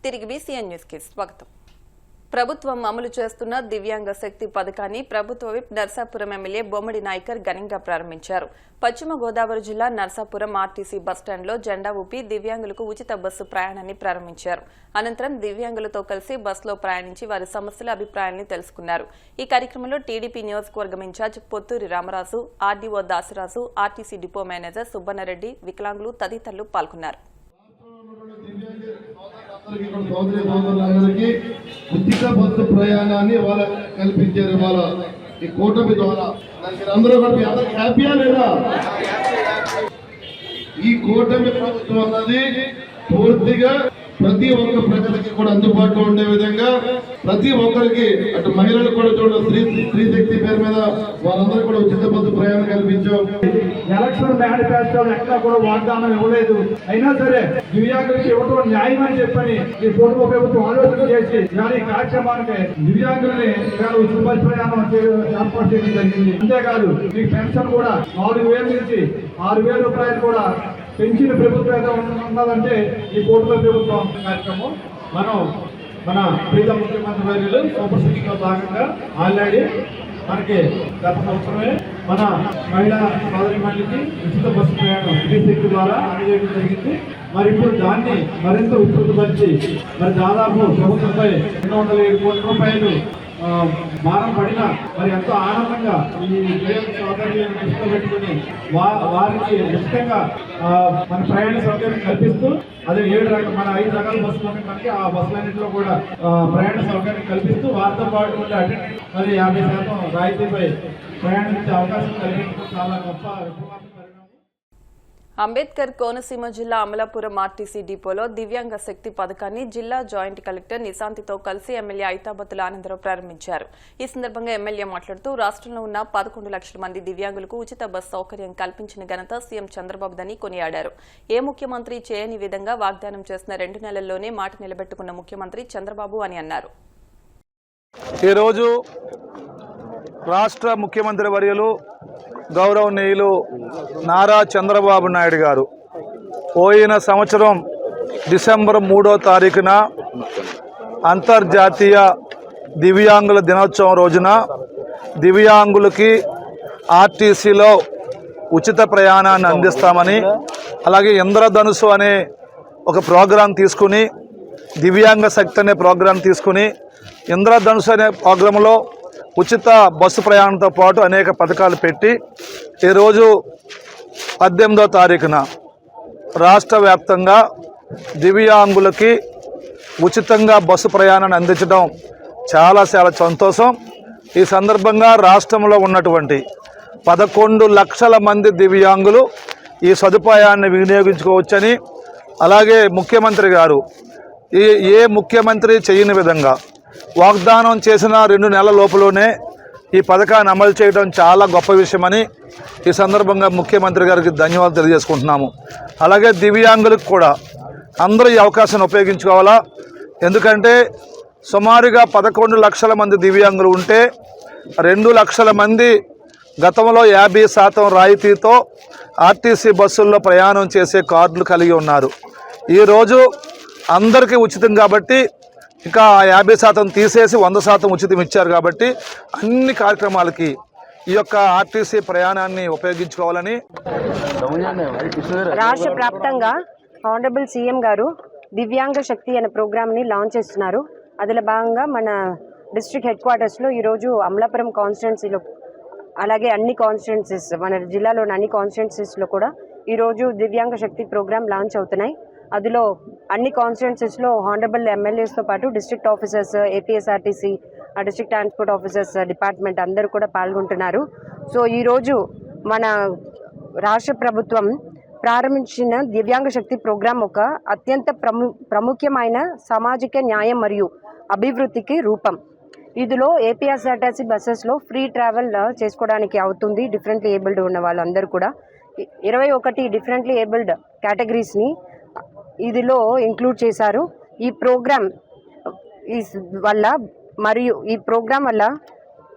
తిరిగి BCN news కి స్వాగతం. ప్రభుత్వం అమలు చేస్తున్న దివ్యాంగ శక్తి పథకాన్ని ప్రభుత్వ విప్ నర్సాపురం ఎమ్మెల్యే బొమ్మడి నాయకర్ ఘనంగా ప్రారంభించారు. పశ్చిమ గోదావరి జిల్లా నర్సాపురం ఆర్టీసీ బస్టాండ్లో జెండా ఊపి దివ్యాంగులకు ఉచిత బస్సు ప్రయాణాన్ని ప్రారంభించారు. అనంతరం దివ్యాంగులతో కలిసి బస్సులో ప్రయాణించి వారి సమస్యల అభిప్రాయాన్ని తెలుసుకున్నారు. ఈ కార్యక్రమంలో టీడీపీ నియోజకవర్గం in charge Potturi Ramaraju, RDO Dasaraju, RTC depot manager Subbannareddy, వికలాంగులు తదితరులు పాల్గొన్నారు. ఉచిత బస్సు ప్రయాణాన్ని వాళ్ళ కల్పించారు. వాళ్ళ ఈ కూటమి ద్వారా అందరూ హ్యాపీయా లేదా? ఈ కూటమి ప్రభుత్వం అన్నది పూర్తిగా ప్రతి ఒక్క ప్రజలకి కూడా అందుబాటులో ఉండే విధంగా ప్రతి ఒక్కరికి అటు మహిళలకు కూడా చూడండి స్త్రీ శక్తి పేరు మీద వాళ్ళందరూ కూడా ఉచిత బస్సు ప్రయాణం కల్పించాం. ఎలక్షన్ మేనిఫెస్టోలో ఎక్కడ కూడా వాగ్దానం ఇవ్వలేదు. అయినా సరే దివ్యాంగులకు ఇవ్వడం న్యాయం అని చెప్పని ఈ కుటుంబ ప్రభుత్వం ఆలోచన చేసి ఈ కార్యక్రమానికి దివ్యాంగుల్ని ఉచిత బస్సు ప్రయాణం ఏర్పాటు చేయడం జరిగింది. అంతేకాదు మీకు పెన్షన్ కూడా 4,000 నుంచి 6,000 రూపాయలు కూడా పెంచిన ప్రభుత్వం ఉన్నదంటే ఈ కుటుంబ ప్రభుత్వం కార్యక్రమం. మన ప్రీతం ముఖ్యమంత్రి వర్యులు సూపర్ సిక్స్ లో భాగంగా ఆల్రెడీ మనకి గత సంవత్సరమే మన మహిళా సోదరి మండలికి ఉచిత బస్సు ప్రయాణం శక్తి ద్వారా అందజేయడం జరిగింది. మరి ఇప్పుడు దాన్ని మరింత విస్తృతపరిచి మరి దాదాపు ప్రభుత్వంపై 207 కోట్ల రూపాయలు భారం పడినా మరి ఎంతో ఆనందంగా ఈ సోదరులను దృష్టిలో పెట్టుకుని వారికి ఉచితంగా మన ప్రయాణ సౌకర్యం కల్పిస్తూ అదే 7 రకాల మన 5 రకాల బస్సులు మనకి ఆ బస్సులన్నింటిలో కూడా ప్రయాణ సౌకర్యం కల్పిస్తూ వారితో పాటు ఉండే అటెండెంట్ మరి 50% రాయితీపై ప్రయాణించే అవకాశం కలిగించడం చాలా గొప్ప విప్లవాత్మక పరిణామం. అంబేద్కర్ కోనసీమ జిల్లా అమలాపురం ఆర్టీసీ డిపోలో దివ్యాంగ శక్తి పథకాన్ని జిల్లా జాయింట్ కలెక్టర్ నిశాంతితో కలిసి ఎమ్మెల్యే ఐతాబత్తుల ఆనందరావు ప్రారంభించారు. ఈ సందర్భంగా ఎమ్మెల్యే మాట్లాడుతూ రాష్ట్రంలో ఉన్న 11 లక్షల మంది దివ్యాంగులకు ఉచిత బస్ సౌకర్యం కల్పించిన ఘనత సీఎం చంద్రబాబుదని కొనియాడారు. ఏ ముఖ్యమంత్రి చేయని విధంగా వాగ్దానం చేసిన 2 నెలల్లోనే మాట నిలబెట్టుకున్న ముఖ్యమంత్రి చంద్రబాబు అని అన్నారు. ఈరోజు రాష్ట్ర ముఖ్యమంత్రి వర్యులు గౌరవనీయులు నారా చంద్రబాబు నాయుడు గారు పోయిన సంవత్సరం డిసెంబర్ 3వ తారీఖున అంతర్జాతీయ దివ్యాంగుల దినోత్సవం రోజున దివ్యాంగులకి ఆర్టీసీలో ఉచిత ప్రయాణాన్ని అందిస్తామని, అలాగే ఇంద్రధనుసు అనే ఒక ప్రోగ్రాం తీసుకుని, దివ్యాంగ శక్తి అనే ప్రోగ్రాం తీసుకుని ఇంద్రధనుసు అనే ప్రోగ్రాంలో ఉచిత బస్సు ప్రయాణంతో పాటు అనేక పథకాలు పెట్టి ఈరోజు 18వ తారీఖున రాష్ట్ర వ్యాప్తంగా దివ్యాంగులకి ఉచితంగా బస్సు ప్రయాణాన్ని అందించడం చాలా సంతోషం. ఈ సందర్భంగా రాష్ట్రంలో ఉన్నటువంటి 11 లక్షల మంది దివ్యాంగులు ఈ సదుపాయాన్ని వినియోగించుకోవచ్చని, అలాగే ముఖ్యమంత్రి గారు ఏ ముఖ్యమంత్రి చేయని విధంగా వాగ్దానం చేసిన 2 నెలల లోపలనే ఈ పథకాన్ని అమలు చేయడం చాలా గొప్ప విషయమని ఈ సందర్భంగా ముఖ్యమంత్రి గారికి ధన్యవాదాలు తెలియజేసుకుంటున్నాము. అలాగే దివ్యాంగులకు కూడా అందరూ ఈ అవకాశాన్ని ఉపయోగించుకోవాలా. ఎందుకంటే సుమారుగా 11 లక్షల మంది దివ్యాంగులు ఉంటే 2 లక్షల మంది గతంలో 50% రాయితీతో ఆర్టీసీ బస్సుల్లో ప్రయాణం చేసే కార్డులు కలిగి ఉన్నారు. ఈరోజు అందరికీ ఉచితం కాబట్టి ఇక 50% తీసేసి 100% ఉచితం ఇచ్చారు. కాబట్టి అన్ని కార్యక్రమాలకి ఈ యొక్క ఆర్టీసీ ప్రయాణాన్ని ఉపయోగించుకోవాలని రాష్ట్ర వ్యాప్తంగా ఆనరబుల్ సీఎం గారు దివ్యాంగ శక్తి అనే ప్రోగ్రామ్ని లాంచ్ చేస్తున్నారు. అందులో భాగంగా మన డిస్ట్రిక్ట్ హెడ్ క్వార్టర్స్లో ఈరోజు అమలాపురం కాన్స్టిట్యున్సీలో, అలాగే అన్ని కాన్స్టిట్యున్సీస్ మన జిల్లాలోని అన్ని కాన్స్టిట్యున్సీస్లో కూడా ఈరోజు దివ్యాంగ శక్తి ప్రోగ్రామ్ లాంచ్ అవుతున్నాయి. అందులో అన్ని కాన్స్టిట్యున్సీస్లో హానరబుల్ ఎమ్మెల్యేస్తో పాటు district officers, APSRTC, district transport officers department అందరూ కూడా పాల్గొంటున్నారు. సో ఈరోజు మన రాష్ట్ర ప్రభుత్వం ప్రారంభించిన దివ్యాంగ శక్తి ప్రోగ్రాం ఒక అత్యంత ప్రాముఖ్యమైన సామాజిక న్యాయం మరియు అభివృద్ధికి రూపం. ఇందులో ఏపీఎస్ఆర్టీసీ బస్సెస్లో ఫ్రీ ట్రావెల్ చేసుకోవడానికి అవుతుంది. డిఫరెంట్లీ ఏబుల్డ్ ఉన్న వాళ్ళందరూ కూడా 21 డిఫరెంట్లీ ఏబుల్డ్ కేటగిరీస్ని ఇదిలో ఇంక్లూడ్ చేశారు. ఈ ప్రోగ్రామ్ వల్ల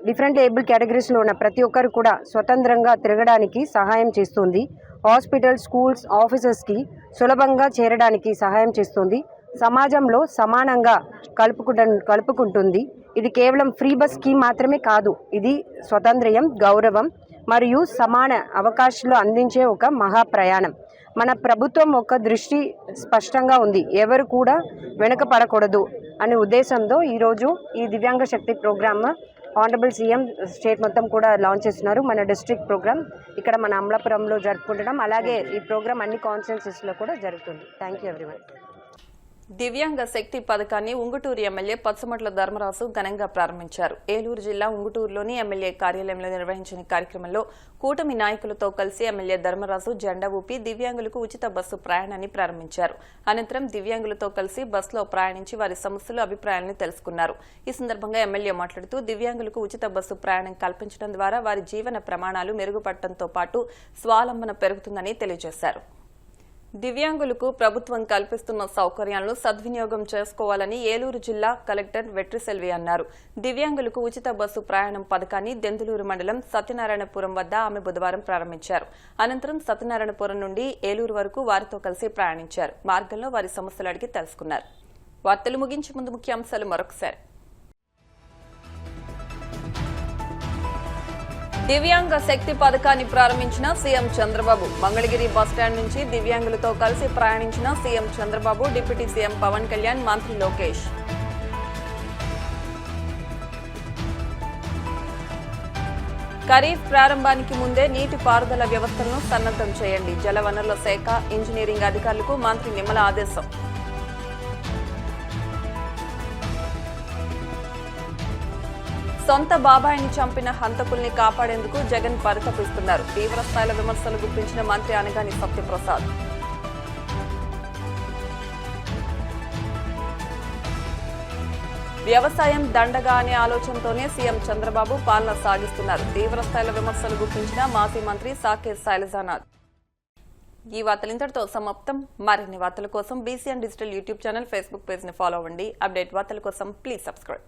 డిఫరెంట్ ఏబుల్ కేటగిరీస్లో ఉన్న ప్రతి ఒక్కరు కూడా స్వతంత్రంగా తిరగడానికి సహాయం చేస్తుంది. హాస్పిటల్, స్కూల్స్, ఆఫీసెస్కి సులభంగా చేరడానికి సహాయం చేస్తుంది. సమాజంలో సమానంగా కలుపుకుంటుంది. ఇది కేవలం ఫ్రీ బస్ స్కీమ్ మాత్రమే కాదు, ఇది స్వాతంత్ర్యం, గౌరవం మరియు సమాన అవకాశాలు అందించే ఒక మహా ప్రయాణం. మన ప్రభుత్వం ఒక దృష్టి స్పష్టంగా ఉంది, ఎవరు కూడా వెనుకపడకూడదు అనే ఉద్దేశంతో ఈరోజు ఈ దివ్యాంగ శక్తి ప్రోగ్రామ్ ఆనరబుల్ సీఎం స్టేట్ మొత్తం కూడా లాంచ్ చేస్తున్నారు. మన డిస్ట్రిక్ట్ ప్రోగ్రామ్ ఇక్కడ మన అమలాపురంలో జరుపుకుంటున్నాం. అలాగే ఈ ప్రోగ్రామ్ అన్ని కాన్స్టిట్యున్సీస్లో కూడా జరుగుతుంది. Thank you everyone. దివ్యాంగ శక్తి పథకాన్ని ఉంగుటూరు ఎమ్మెల్యే పచ్చమట్ల ధర్మరాజు ఘనంగా ప్రారంభించారు. ఏలూరు జిల్లా ఉంగుటూరులోని ఎమ్మెల్యే కార్యాలయంలో నిర్వహించిన కార్యక్రమంలో కూటమి నాయకులతో కలిసి ఎమ్మెల్యే ధర్మరాజు జెండా ఊపి దివ్యాంగులకు ఉచిత బస్సు ప్రయాణాన్ని ప్రారంభించారు. అనంతరం దివ్యాంగులతో కలిసి బస్సులో ప్రయాణించి వారి సమస్యలు, అభిప్రాయాలను తెలుసుకున్నారు. ఈ సందర్భంగా ఎమ్మెల్యే మాట్లాడుతూ దివ్యాంగులకు ఉచిత బస్సు ప్రయాణం కల్పించడం ద్వారా వారి జీవన ప్రమాణాలు మెరుగుపడటంతో పాటు స్వావలంబన పెరుగుతుందని తెలియజేశారు. దివ్యాంగులకు ప్రభుత్వం కల్పిస్తున్న సౌకర్యాలను సద్వినియోగం చేసుకోవాలని ఏలూరు జిల్లా కలెక్టర్ వెట్రిసెల్వి అన్నారు. దివ్యాంగులకు ఉచిత బస్సు ప్రయాణం పథకాన్ని దెందులూరు మండలం సత్యనారాయణపురం వద్ద ఆమె బుధవారం ప్రారంభించారు. అనంతరం సత్యనారాయణపురం నుండి ఏలూరు వరకు వారితో కలిసి ప్రయాణించారు. మార్గంలో వారి సమస్యలు అడిగి తెలుసుకున్నారు. వార్తలు ముగించే ముందు ముఖ్యాంశాలు మరొకసారి. దివ్యాంగ శక్తి పథకాన్ని ప్రారంభించిన సీఎం చంద్రబాబు. మంగళగిరి బస్టాండ్ నుంచి దివ్యాంగులతో కలిసి ప్రయాణించిన CM Chandrababu, deputy CM Pawan Kalyan, మంత్రి లోకేష్. ఖరీఫ్ ప్రారంభానికి ముందే నీటి పారుదల వ్యవస్థలను సన్నద్ధం చేయండి. జలవనరుల శాఖ, ఇంజనీరింగ్ అధికారులకు మంత్రి నిమ్మల ఆదేశం. సొంత బాబాయిని చంపిన హంతకుల్ని కాపాడేందుకు జగన్ పరితపిస్తున్నారు. తీవ్రస్థాయిలో విమర్శలు గుప్పించిన మంత్రి అనగాని సత్యప్రసాద్. వ్యవసాయం దండగా అనే ఆలోచనతోనే సీఎం చంద్రబాబు పాలన సాగిస్తున్నారు. తీవ్రస్థాయిలో విమర్శలు గుప్పించిన మాజీ మంత్రి సాకేత్ శైలజానాథ్. ఈ వార్తలు ఇంతటితో సమాప్తం. మరిన్ని వార్తల కోసం BCN digital YouTube channel, Facebook page ని ఫాలో అవ్వండి. అప్డేట్ వార్తల కోసం ప్లీజ్ సబ్స్క్రైబ్.